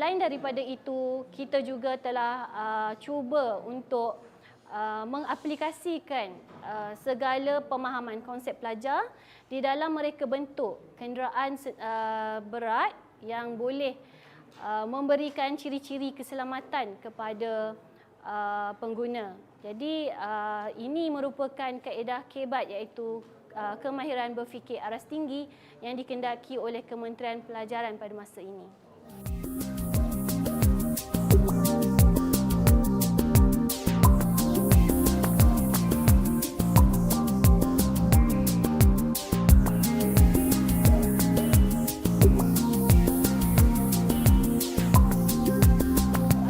selain daripada itu, kita juga telah cuba untuk mengaplikasikan segala pemahaman konsep pelajar di dalam mereka bentuk kenderaan berat yang boleh memberikan ciri-ciri keselamatan kepada pengguna. Jadi ini merupakan kaedah KBAT, iaitu kemahiran berfikir aras tinggi yang dikendaki oleh Kementerian Pelajaran pada masa ini.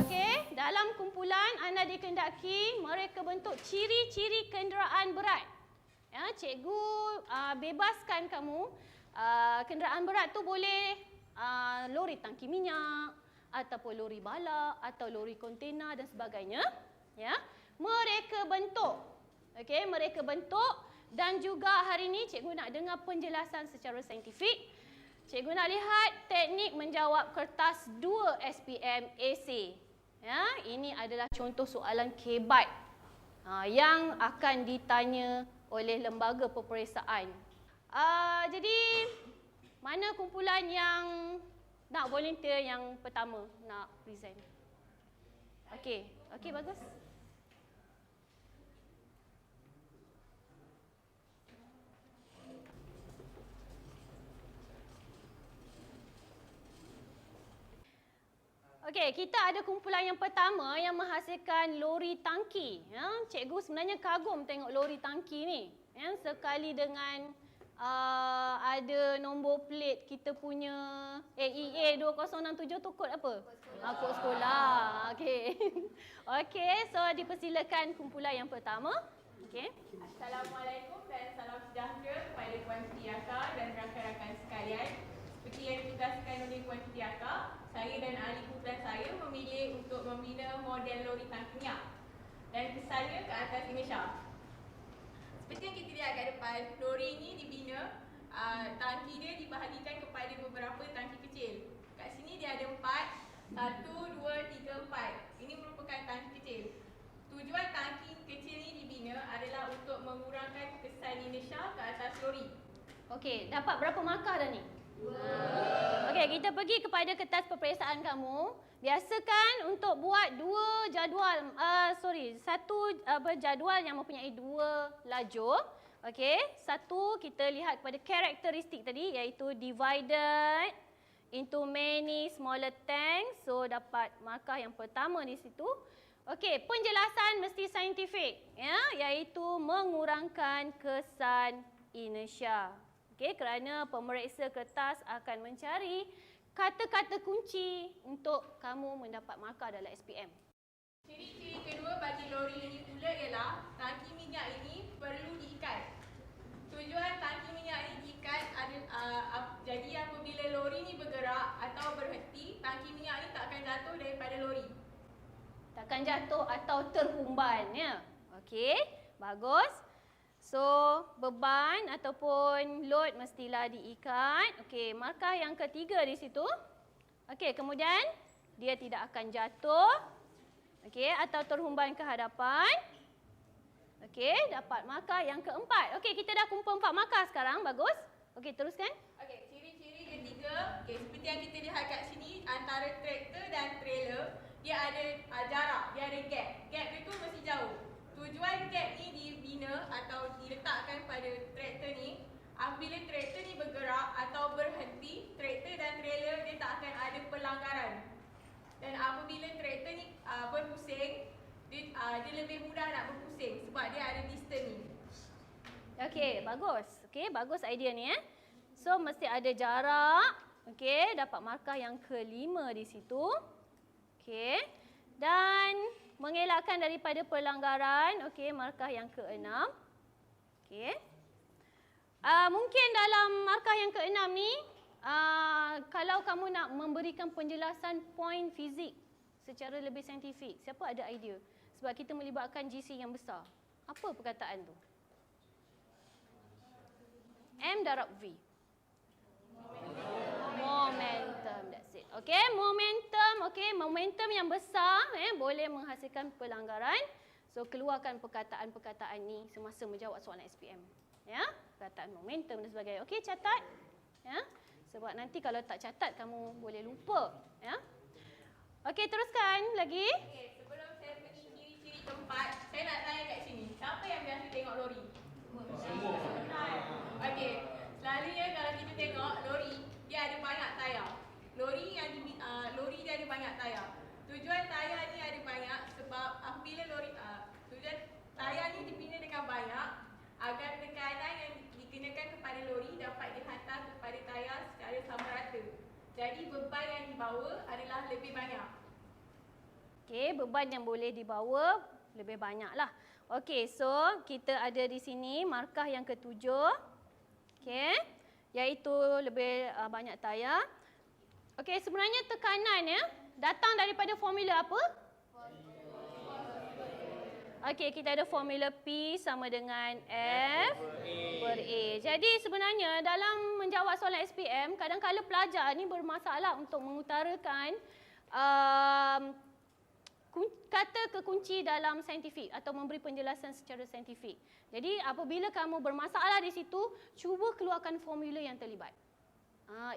Okey, dalam kumpulan anda dikendaki mereka bentuk ciri-ciri kenderaan berat. Ya, cikgu bebaskan kamu. Kenderaan berat tu boleh lori tangki minyak ataupun lori balak atau lori kontena dan sebagainya. Ya, mereka bentuk. Okey, mereka bentuk dan juga hari ini cikgu nak dengar penjelasan secara saintifik. Cikgu nak lihat teknik menjawab kertas 2 SPM esei. Ya, ini adalah contoh soalan KBAT yang akan ditanya oleh lembaga peperiksaan. Jadi, mana kumpulan yang nak volunteer yang pertama nak present? Okey, okey, bagus. Okey, kita ada kumpulan yang pertama yang menghasilkan lori tangki. Ya, cikgu sebenarnya kagum tengok lori tangki ni. Ya, sekali dengan ada nombor plate kita punya AEA 2067 tu kod apa? Kod sekolah. Okey. Okey, so dipersilakan kumpulan yang pertama. Okey. Assalamualaikum dan salam sejahtera kepada Puan Siti Aka dan rakan-rakan sekalian. Seperti yang ditugaskan oleh Puan Siti Aka, saya dan ahli kumpulan saya memilih untuk membina model lori tangki minyak dan kesannya ke atas Indonesia. Seperti yang kita lihat kat depan, lori ini dibina, tangki dia dibahagikan kepada beberapa tangki kecil. Kat sini dia ada 4, 1, 2, 3, 4. Ini merupakan tangki kecil. Tujuan tangki kecil ini dibina adalah untuk mengurangkan kesan inersia ke atas lori. Okey, dapat berapa markah dah ni? Okey, kita pergi kepada kertas peperiksaan kamu. Biasakan untuk buat satu jadual yang mempunyai 2 lajur. Okey, satu kita lihat kepada karakteristik tadi, iaitu divided into many smaller tanks. So dapat markah yang pertama di situ. Okey, penjelasan mesti saintifik, ya, iaitu mengurangkan kesan inersia. Okey, kerana pemeriksa kertas akan mencari kata-kata kunci untuk kamu mendapat markah dalam SPM. Ciri-ciri kedua bagi lori ini pula ialah tangki minyak ini perlu diikat. Tujuan tangki minyak ini diikat jadi apabila lori ini bergerak atau berhenti, tangki minyak ini tak akan jatuh daripada lori. Takkan jatuh atau terhumban, ya. Okey, bagus. So, beban ataupun load mestilah diikat. Okey, markah yang ketiga di situ. Okey, kemudian dia tidak akan jatuh. Okey, atau terhumban ke hadapan. Okey, dapat markah yang keempat. Okey, kita dah kumpul 4 markah sekarang. Bagus. Okey, teruskan. Okey, ciri-ciri ketiga, seperti yang kita lihat kat sini, antara traktor dan trailer, dia ada jarak, dia ada gap. Gap dia tu mesti jauh. Tujuan gap ni dibina atau diletakkan pada traktor ni, apabila traktor ni bergerak atau berhenti, traktor dan trailer dia tak akan ada pelanggaran. Dan apabila traktor ni berpusing, dia lebih mudah nak berpusing sebab dia ada distance ni. Okey, bagus. Okey, bagus idea ni, So, mesti ada jarak. Okey, dapat markah yang kelima di situ. Okey. Dan mengelakkan daripada pelanggaran. Okey, markah yang keenam. Okey. Mungkin dalam markah yang keenam ni, kalau kamu nak memberikan penjelasan poin fizik secara lebih saintifik, siapa ada idea? Sebab kita melibatkan GC yang besar. Apa perkataan tu? M darab V. Momentum, that's it. Okay, momentum okey, momentum yang besar boleh menghasilkan pelanggaran. So keluarkan perkataan-perkataan ni semasa menjawab soalan SPM. Ya, perkataan momentum dan sebagainya. Okey, catat. Ya. Sebab nanti kalau tak catat kamu boleh lupa, ya. Okey, teruskan lagi. Okey, sebelum saya pergi ciri-ciri tempat, saya nak tanya kat sini. Siapa yang biasa tengok lori? Semua. Okey, selalunya kalau kita tengok lori, dia ada banyak tayar. Lori dia ada banyak tayar. Tujuan tayar ni ada banyak sebab apabila tujuan tayar ni dibina dengan banyak agar tekanan yang dikenakan kepada lori dapat dihantar kepada tayar secara sama rata. Jadi beban yang dibawa adalah lebih banyak. Okey, beban yang boleh dibawa lebih banyaklah. Okey, so kita ada di sini markah yang ketujuh. Okey, iaitu lebih banyak tayar. Okey, sebenarnya tekanan datang daripada formula apa? Okey, kita ada formula P sama dengan F per A. Jadi sebenarnya dalam menjawab soalan SPM, kadang-kadang pelajar ni bermasalah untuk mengutarakan kata kekunci dalam saintifik atau memberi penjelasan secara saintifik. Jadi apabila kamu bermasalah di situ, cuba keluarkan formula yang terlibat.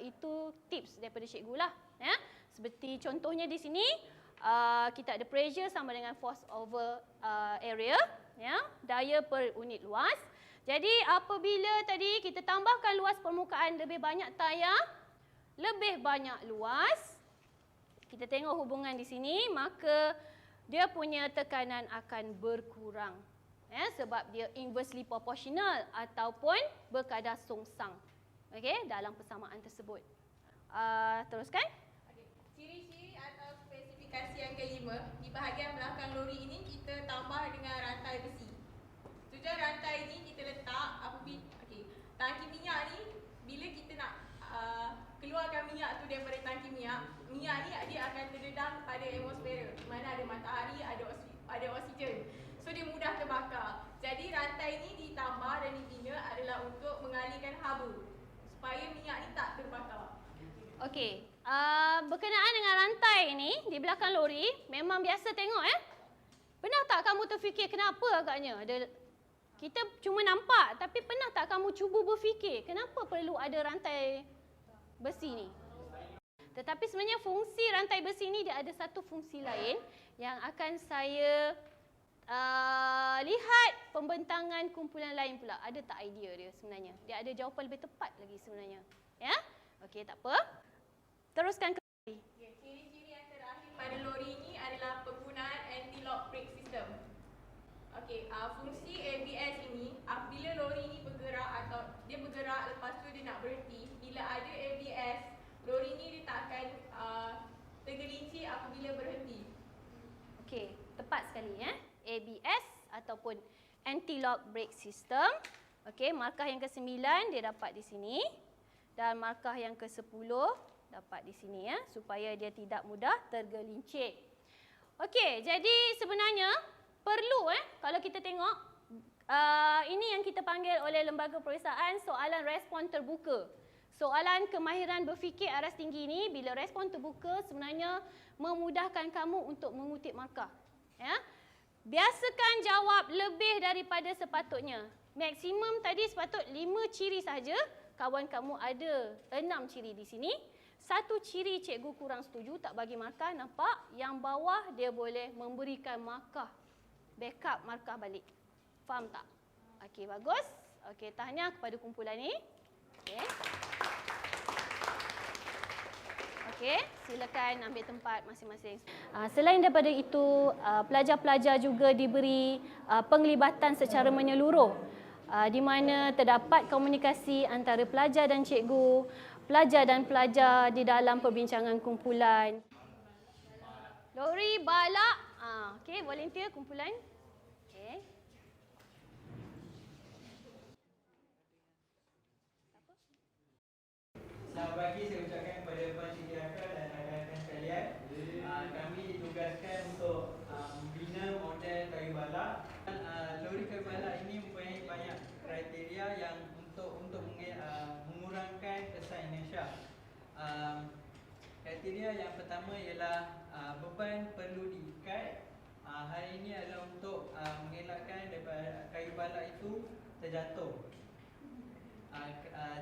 Itu tips daripada cikgu lah. Ya. Seperti contohnya di sini, kita ada pressure sama dengan force over area, ya, daya per unit luas. Jadi apabila tadi kita tambahkan luas permukaan lebih banyak tayar, lebih banyak luas, kita tengok hubungan di sini, maka dia punya tekanan akan berkurang. Ya, sebab dia inversely proportional ataupun berkadar songsang. Okey, dalam persamaan tersebut. Teruskan. Okey, ciri-ciri atau spesifikasi yang kelima, di bahagian belakang lori ini kita tambah dengan rantai besi. Tujuan rantai ini kita letak tangki minyak ni, bila kita nak keluarkan minyak tu daripada tangki minyak ni dia akan terdedam pada atmosfera di mana ada matahari, ada oksigen. So dia mudah terbakar. Jadi rantai ini ditambah dan dibina adalah untuk mengalihkan haba supaya minyak ni tak terbakar. Okey, berkenaan dengan rantai ini di belakang lori, memang biasa tengok Pernah tak kamu terfikir kenapa agaknya kita cuma nampak, tapi pernah tak kamu cuba berfikir kenapa perlu ada rantai besi ni? Tetapi sebenarnya fungsi rantai besi ni dia ada satu fungsi lain yang akan saya lihat pembentangan kumpulan lain pula. Ada tak idea dia sebenarnya? Dia ada jawapan lebih tepat lagi sebenarnya. Ya? Okey, tak apa. Teruskan kembali. Okay, ciri-ciri yang terakhir pada lori ini adalah penggunaan anti-lock brake system. Okey, fungsi ABS ini apabila lori ini bergerak atau dia bergerak lepas tu dia nak berhenti, bila ada ABS, lori ini dia tak akan tergelincir apabila berhenti. Okey, tepat sekali ABS ataupun anti-lock brake system. Okey, markah yang ke-9 dia dapat di sini dan markah yang ke-10 dapat di sini supaya dia tidak mudah tergelincir. Okey, jadi sebenarnya perlu kalau kita tengok ini yang kita panggil oleh lembaga peperiksaan soalan respon terbuka. Soalan kemahiran berfikir aras tinggi ni bila respon terbuka sebenarnya memudahkan kamu untuk mengutip markah. Ya. Biasakan jawab lebih daripada sepatutnya. Maksimum tadi sepatut 5 ciri saja. Kawan kamu ada 6 ciri di sini. 1 ciri cikgu kurang setuju, tak bagi markah. Nampak? Yang bawah dia boleh memberikan markah. Backup markah balik. Faham tak? Okey, bagus. Okey, tahniah kepada kumpulan ni. Okey. Okey, silakan ambil tempat masing-masing. Selain daripada itu, pelajar-pelajar juga diberi penglibatan secara menyeluruh di mana terdapat komunikasi antara pelajar dan cikgu, pelajar dan pelajar di dalam perbincangan kumpulan. Lori, balak. Okey, volunteer kumpulan. Okey. Selamat pagi, saya ucapkan kepada Puan Siti Akal dan rakan-rakan sekalian. Kami ditugaskan untuk membina model kayu balak. Lori kayu balak ini mempunyai banyak kriteria yang untuk mengurangkan kesan inertia. Kriteria kriteria yang pertama ialah beban perlu diikat. Hal ini adalah untuk mengelakkan daripada kayu balak itu terjatuh.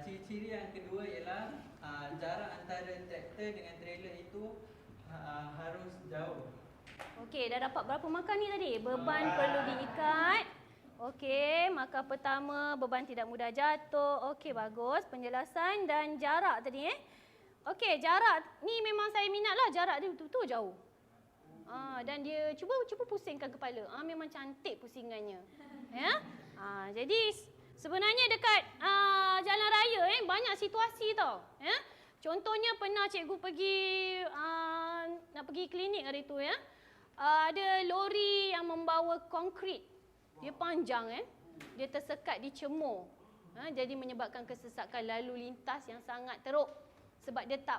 Ciri-ciri yang kedua ialah jarak antara traktor dengan trailer itu harus jauh. Okey, dah dapat berapa markah ni tadi? Beban perlu diikat. Okey, markah pertama beban tidak mudah jatuh. Okey, bagus penjelasan dan jarak tadi Okey, jarak ni memang saya minatlah, jarak dia betul-betul jauh. Dan dia cuba pusingkan kepala. Memang cantik pusingannya. Ya? Jadi sebenarnya dekat jalan raya banyak situasi tau. Ya? Contohnya pernah cikgu pergi nak pergi klinik hari tu ya. Ada lori yang membawa konkrit. Dia panjang dia tersekat di Cemor. Jadi menyebabkan kesesakan lalu lintas yang sangat teruk. Sebab dia tak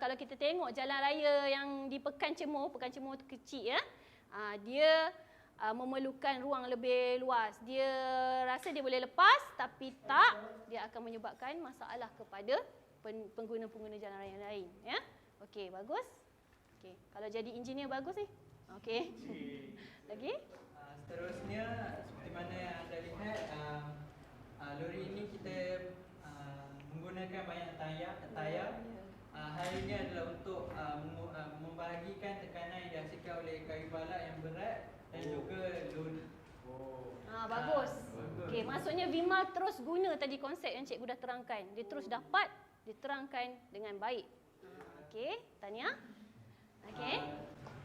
kalau kita tengok jalan raya yang di Pekan Cemor tu kecil ya. Dia memerlukan ruang lebih luas. Dia rasa dia boleh lepas tapi tak, dia akan menyebabkan masalah kepada pengguna-pengguna jalan raya lain ya. Okey, bagus. Okey, kalau jadi engineer bagus ni. Okey. Lagi? Seterusnya seperti mana yang anda lihat lori ini kita menggunakan banyak tayar. Hal ini adalah untuk membahagikan tekanan yang dihasilkan oleh kayu balak yang berat dan juga lori. Bagus. Okey, maksudnya Vimal terus guna tadi konsep yang cikgu dah terangkan. Dia terus dapat diterangkan dengan baik. Okey, Tania. Okey.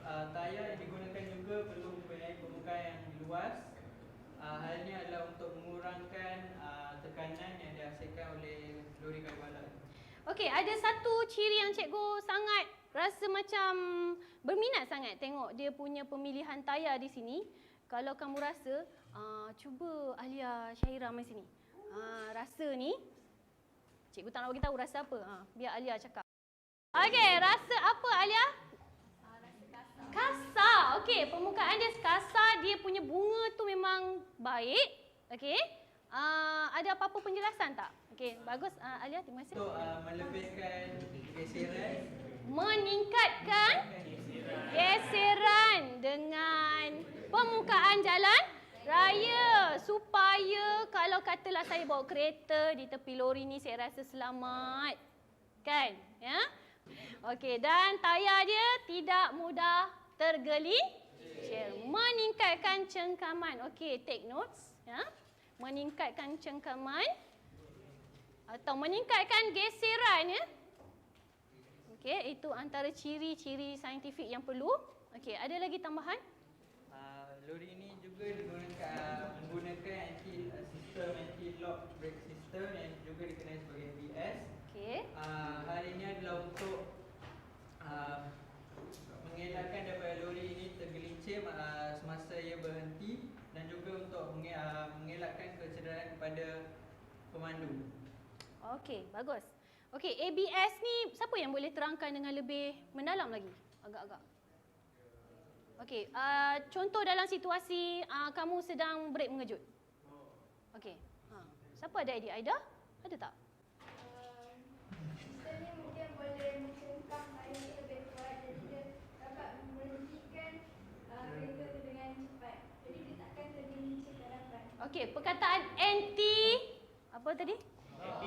Tayar yang digunakan juga perlu mempunyai permukaan yang luas. Hal ini adalah untuk mengurangkan tekanan yang dihasilkan oleh lori kayu balak. Okey, ada satu ciri yang cikgu sangat rasa macam berminat sangat tengok dia punya pemilihan tayar di sini. Kalau kamu rasa, cuba Alia Syahira mai sini. Rasa ni, cikgu tak nak bagi tahu rasa apa. Biar Alia cakap. Okey, rasa apa Alia? Kasar. Okey, permukaan dia kasar, dia punya bunga tu memang baik. Okey. Ada apa-apa penjelasan tak? Okey, bagus. Alia, terima kasih. Untuk melebihkan geseran, meningkatkan geseran dengan permukaan jalan raya supaya kalau katalah saya bawa kereta di tepi lori ni saya rasa selamat. Kan? Ya? Okey, dan tayar dia tidak mudah tergelincir. Meningkatkan cengkaman. Okey, take notes ya. Meningkatkan cengkaman atau meningkatkan geseran ya. Okey, itu antara ciri-ciri saintifik yang perlu. Okey, ada lagi tambahan? Lori ini juga menggunakan sistem anti-lock brake system yang juga dikenali sebagai ABS. Okey. Hal ini adalah untuk mengelakkan daripada lori ini tergelincir semasa ia berhenti dan juga untuk mengelakkan kecederaan kepada pemandu. Okey, bagus. Okey, ABS ni siapa yang boleh terangkan dengan lebih mendalam lagi? Agak-agak. Okey, contoh dalam situasi kamu sedang brek mengejut. Okey. Siapa ada idea? Aida? Ada tak? Sistem ni mungkin boleh mencengkam air lebih kuat jadi dia dapat memberhentikan kereta tu dengan cepat. Jadi dia takkan tergelincir ke hadapan. Okey, perkataan anti apa tadi?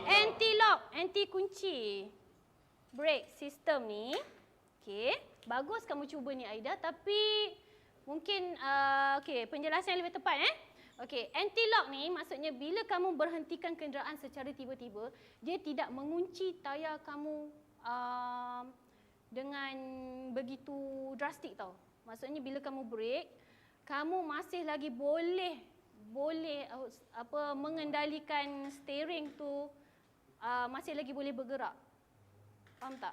Anti-lock, anti kunci. Brake system ni. Okey, bagus kamu cuba ni Aida, tapi mungkin okey, penjelasan yang lebih tepat Okey, anti-lock ni maksudnya bila kamu berhentikan kenderaan secara tiba-tiba, dia tidak mengunci tayar kamu dengan begitu drastik tau. Maksudnya bila kamu brake, kamu masih lagi boleh mengendalikan steering tu, masih lagi boleh bergerak. Faham tak?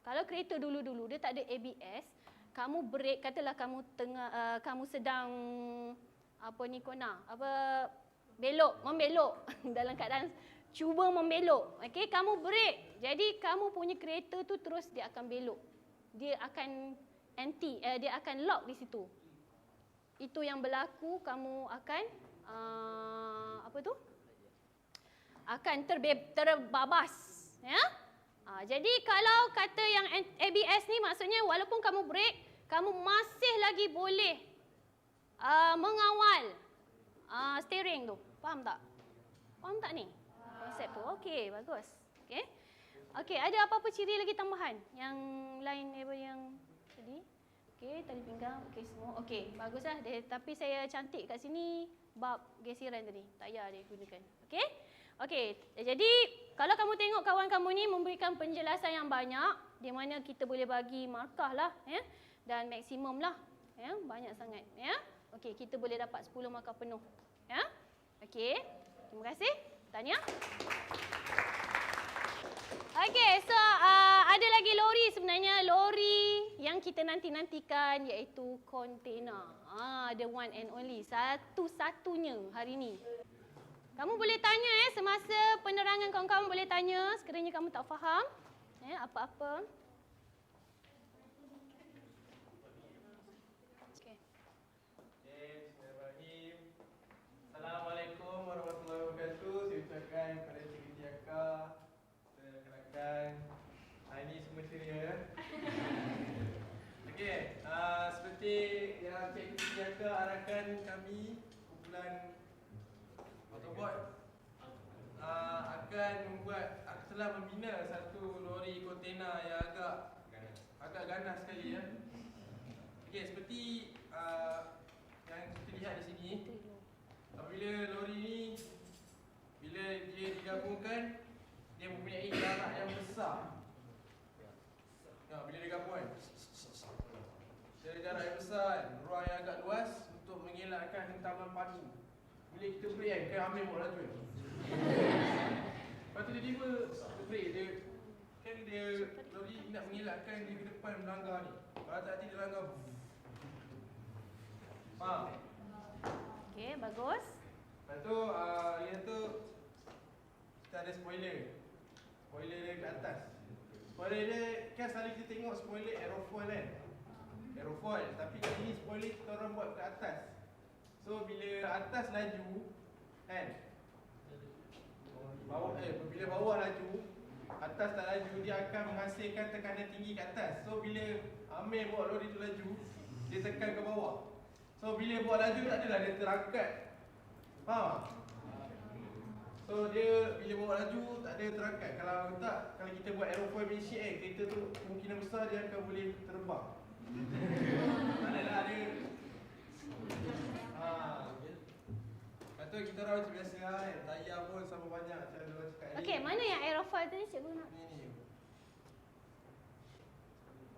Kalau kereta dulu-dulu dia tak ada ABS, kamu brake, katalah kamu kamu sedang membelok dalam keadaan cuba membelok. Okey, kamu brake. Jadi kamu punya kereta tu terus dia akan belok. Dia akan dia akan lock di situ. Itu yang berlaku, kamu akan akan terbabas, ya. Jadi kalau kata yang ABS ABS ni maksudnya walaupun kamu brake, kamu masih lagi boleh mengawal steering tu. Faham tak? Faham tak ni? Konsep tu. Okey, bagus. Okey. Okey, ada apa-apa ciri lagi tambahan? Yang lain daripada yang tadi? Okey, tali pinggang. Okey, semua. Okey, baguslah. Tapi saya cantik kat sini bab gesiran tadi. Tak payah dia gunakan. Okey? Okey, jadi kalau kamu tengok kawan kamu ni memberikan penjelasan yang banyak di mana kita boleh bagi markah lah, ya, dan maksimum lah, ya, banyak sangat, ya. Okey, kita boleh dapat 10 markah penuh, ya. Okey, terima kasih. Tanya. Okey, so ada lagi lori sebenarnya, lori yang kita nantikan iaitu kontainer. The one and only, satu-satunya hari ni. Kamu boleh tanya semasa penerangan kawan-kawan boleh tanya sekiranya kamu tak faham apa-apa. Okey. Bismillahirrahmanirrahim. Assalamualaikum warahmatullahi wabarakatuh. Saya ucapkan kepada Cikgu Tiaka, rakan-rakan. Ini semua ceria. Okey, seperti yang Cikgu Tiaka arahkan kami, kumpulan Autobot akan membuat, telah membina satu lori kontena yang agak ganas sekali, ya. Okey, seperti yang kita lihat di sini, apabila lori ni, bila dia digabungkan, dia mempunyai jarak yang besar. Bila dia gabung kan, dia ada jarak yang besar, ruang yang agak luas untuk mengelakkan hentaman padu. Bila kita break kan, ambil buat laju. Lepas tu dia tiba break, dia lori nak mengelakkan dia ke depan melanggar ni. Kalau tak dia langgar. Faham? Okey, bagus. Lepas tu, yang tu kita ada spoiler. Spoiler dia kat atas. Spoiler dia, kan selalu kita tengok spoiler aerofoil kan. Aerofoil, tapi kali ni spoiler kita orang buat kat atas. So bila atas laju kan, bila bawah laju, atas tak laju, dia akan menghasilkan tekanan tinggi kat atas. So bila Amir bawa lori tu laju, dia tekan ke bawah. So bila bawa laju tak adalah dia terangkat. Faham? So dia bila bawa laju tak ada terangkat. Kalau tak, kalau kita buat aerofoil BCA, kereta tu kemungkinan besar dia akan boleh terbang. Tak adalah dia. Lepas tu kita orang macam biasa kan, tayar pun sama banyak macam orang cakap ni. Okey, mana yang aerofoil tadi cikgu nak? Ni.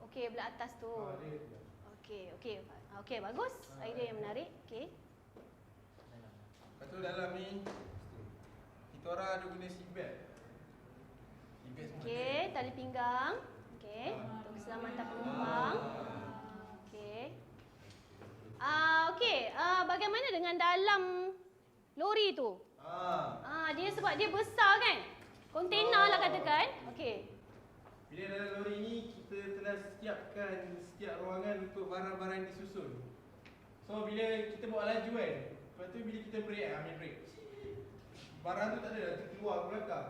Okey, belah atas tu. Dia. Okey, bagus. Idea yang menarik. Okey. Lepas tu dalam ni kita orang ada guna seatbelt. Seatbelt semua. Okey, tali pinggang. Okey, untuk keselamatan penumpang. Okey. Okey, bagaimana dengan dalam lori tu? Dia sebab dia besar kan? Kontainer lah katakan. Okey. Bila dalam lori ni kita telah siapkan setiap ruangan untuk barang-barang disusun. So bila kita bawa laju kan, lepas tu bila kita break, ambil break, barang tu tak ada dah terkeluar ke belakang.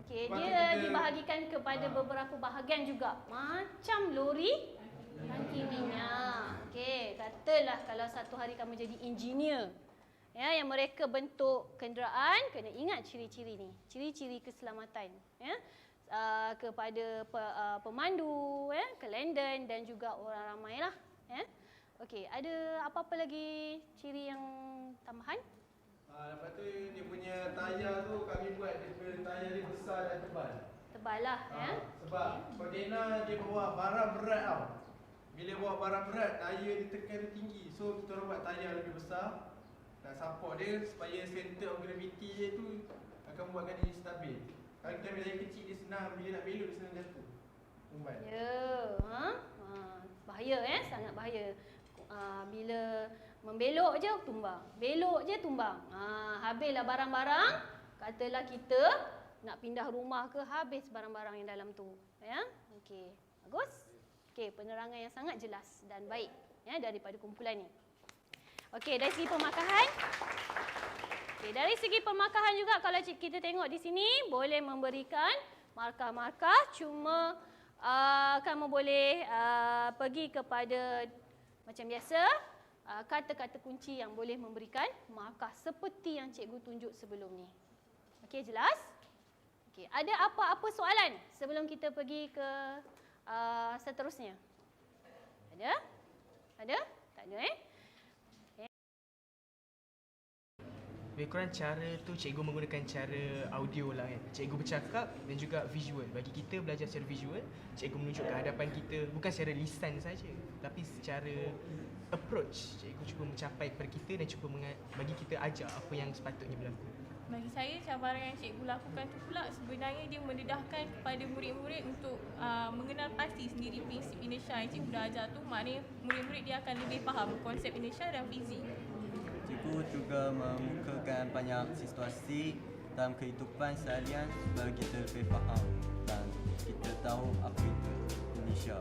Okey, dia dibahagikan kepada beberapa bahagian juga. Macam lori tangki minyak. Okey, katalah kalau satu hari kamu jadi engineer, ya, yang mereka bentuk kenderaan, kena ingat ciri-ciri ni. Ciri-ciri keselamatan, ya. Kepada pemandu, ya, kelenden dan juga orang ramai lah, ya. Okey, ada apa-apa lagi ciri yang tambahan? Lepas tu dia punya tayar tu kami buat dia punya tayar dia besar dan tebal. Tebal lah, ya. Sebab kontena dia bawa barang berat tau. Bila bawa barang berat, tayar dia tekan dia tinggi. So kita orang buat tayar lebih besar dan support dia supaya center of gravity dia tu akan buatkan dia stabil. Kalau kita ambil tayar kecil dia senang, bila nak belok dia senang jatuh. Umpan. Ya, bahaya, sangat bahaya. Bila membelok je tumbang, belok je tumbang. Habislah barang-barang. Katalah kita nak pindah rumah ke, habis barang-barang yang dalam tu, ya. Okey, bagus. Okey, penerangan yang sangat jelas dan baik, ya, daripada kumpulan ni. Okey, dari segi pemakahan. Okey, dari segi pemakahan juga kalau kita tengok di sini boleh memberikan markah-markah, cuma kamu boleh pergi kepada macam biasa kata-kata kunci yang boleh memberikan markah seperti yang cikgu tunjuk sebelum ni. Okey, jelas? Okey, ada apa-apa soalan sebelum kita pergi ke seterusnya? Ada? Ada? Tak ada Lebih kurang cara tu cikgu menggunakan cara audio lah kan. Cikgu bercakap dan juga visual. Bagi kita belajar secara visual, cikgu menunjuk ke hadapan kita bukan secara lisan saja, tapi secara approach. Cikgu cuba mencapai kepada kita dan cuba bagi kita ajar apa yang sepatutnya berlaku. Bagi saya, cabaran yang cikgu lakukan tu pula sebenarnya dia mendedahkan kepada murid-murid untuk mengenal pasti sendiri prinsip inersia yang cikgu dah ajar tu. Maknanya murid-murid dia akan lebih faham konsep inersia dan fizik. Cikgu juga memukakan banyak situasi dalam kehidupan seharian supaya kita lebih faham dan kita tahu apa itu Indonesia.